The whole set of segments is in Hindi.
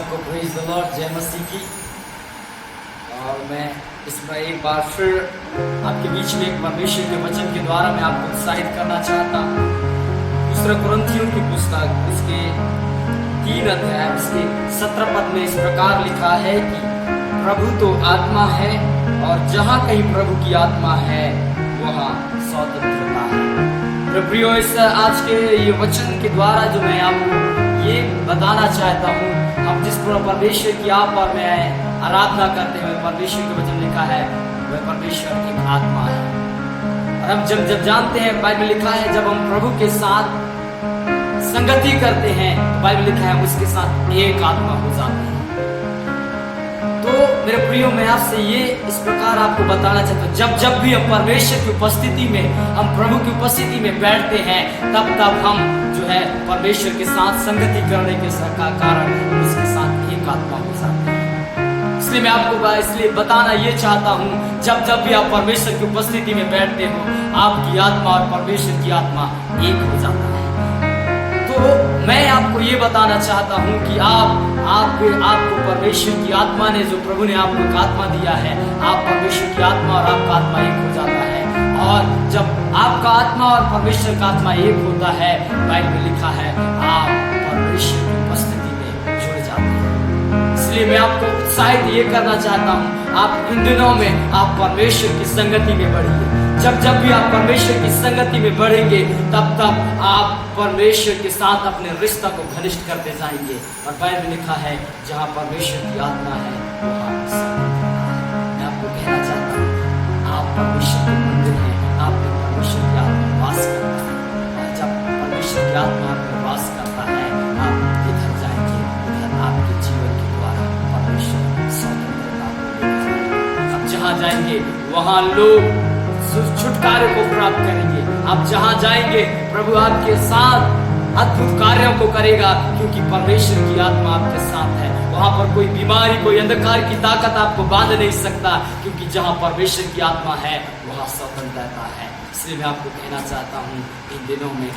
सबको प्रेज द लॉर्ड, जय मसीह की। और मैं इसमें एक बार फिर आपके बीच में एक परमेश्वर के वचन के द्वारा मैं आपको उत्साहित करना चाहता हूँ। दूसरा कुरिन्थियों की पुस्तक उसके 3 अध्याय उसके 17 पद में इस प्रकार लिखा है कि प्रभु तो आत्मा है और जहाँ कहीं प्रभु की आत्मा है वहाँ स्वतंत्रता है। प्रियो, इस आज के ये वचन के द्वारा जो मैं आपको ये बताना चाहता हूँ, हम जिस परमेश्वर की आप और मैं आराधना करते हैं, परमेश्वर के वचन लिखा है वह परमेश्वर की आत्मा है। और हम जब जानते हैं, बाइबल लिखा है जब हम प्रभु के साथ संगति करते हैं तो बाइबल लिखा है उसके साथ एक आत्मा हो जाते हैं। तो मेरे प्रियो, मैं आपसे ये इस प्रकार आपको बताना चाहता हूँ, जब भी हम परमेश्वर की उपस्थिति में, हम प्रभु की उपस्थिति में बैठते हैं, तब हम जो है परमेश्वर के साथ संगति करने के कारण उसके साथ एक आत्मा हो जाते हैं। इसलिए मैं आपको इसलिए बताना ये चाहता हूँ, जब भी आप परमेश्वर की उपस्थिति में बैठते हो, आपकी आत्मा और परमेश्वर की आत्मा एक हो जाता है। तो मैं आपको ये बताना चाहता हूँ कि आपको परमेश्वर की आत्मा ने, जो प्रभु ने आपको एक आत्मा दिया है, आप परमेश्वर की आत्मा और आपका आत्मा एक हो जाता है। और जब आपका आत्मा और परमेश्वर का आत्मा एक होता है, बाइबल में लिखा है आप परमेश्वर की उपस्थिति में जुड़ जाते हैं। इसलिए मैं आपको उत्साहित ये करना चाहता हूँ, आप इन दिनों में आप परमेश्वर की संगति में बढ़िए। जब भी आप परमेश्वर की संगति में बढ़ेंगे, तब आप परमेश्वर के साथ अपने रिश्ता को घनिष्ठ करते जाएंगे। और बाइबल में लिखा है जहाँ परमेश्वर की आत्मा है वहाँ स्वतंत्रता है। मैं आपको कहना चाहता हूँ, आप परमेश्वर के मंदिर हैं, आप में परमेश्वर की आत्मा वास करता है। और जब परमेश्वर की आत्मा आप में वास करता है, आप इधर जाएंगे, उधर आपके जीवन के द्वारा परमेश्वर स्वतंत्रता को लेकर आप जहाँ जाएंगे वहाँ लोग छुटकारे को प्राप्त करेंगे। आप जहां जाएंगे प्रभु आपके साथ अद्भुत कार्यों को करेगा, क्योंकि परमेश्वर की आत्मा आपके साथ है। वहां पर कोई बीमारी, कोई अंधकार की ताकत आपको बांध नहीं सकता, क्योंकि जहां परमेश्वर की आत्मा है वहां स्वतंत्रता है। इसलिए मैं आपको कहना चाहता हूँ, इन दिनों में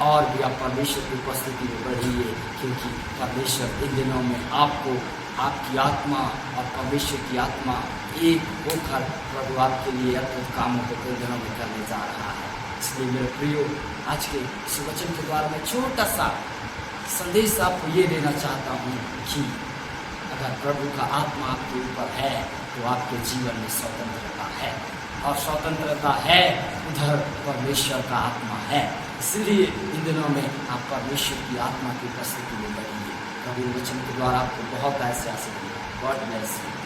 और भी आप परमेश्वर की उपस्थिति में बढ़िए, क्योंकि परमेश्वर इन दिनों में आपको, आपकी आत्मा और परमेश्वर की आत्मा एक होकर प्रभु आपके लिए अद्भुत कामों को कई दिनों में करने जा रहा है। इसलिए मेरे प्रियो, आज के इस वचन के द्वारा मैं छोटा सा संदेश आपको ये देना चाहता हूँ कि अगर प्रभु का आत्मा आपके ऊपर है तो आपके जीवन में स्वतंत्रता है, और स्वतंत्रता है उधर परमेश्वर का आत्मा है। इसलिए इन दिनों में आप परमेश्वर की आत्मा की उपस्थिति में बढ़िए। प्रभु वचन के द्वारा आपको बहुत ऐसे आशीर्वाद। God bless you.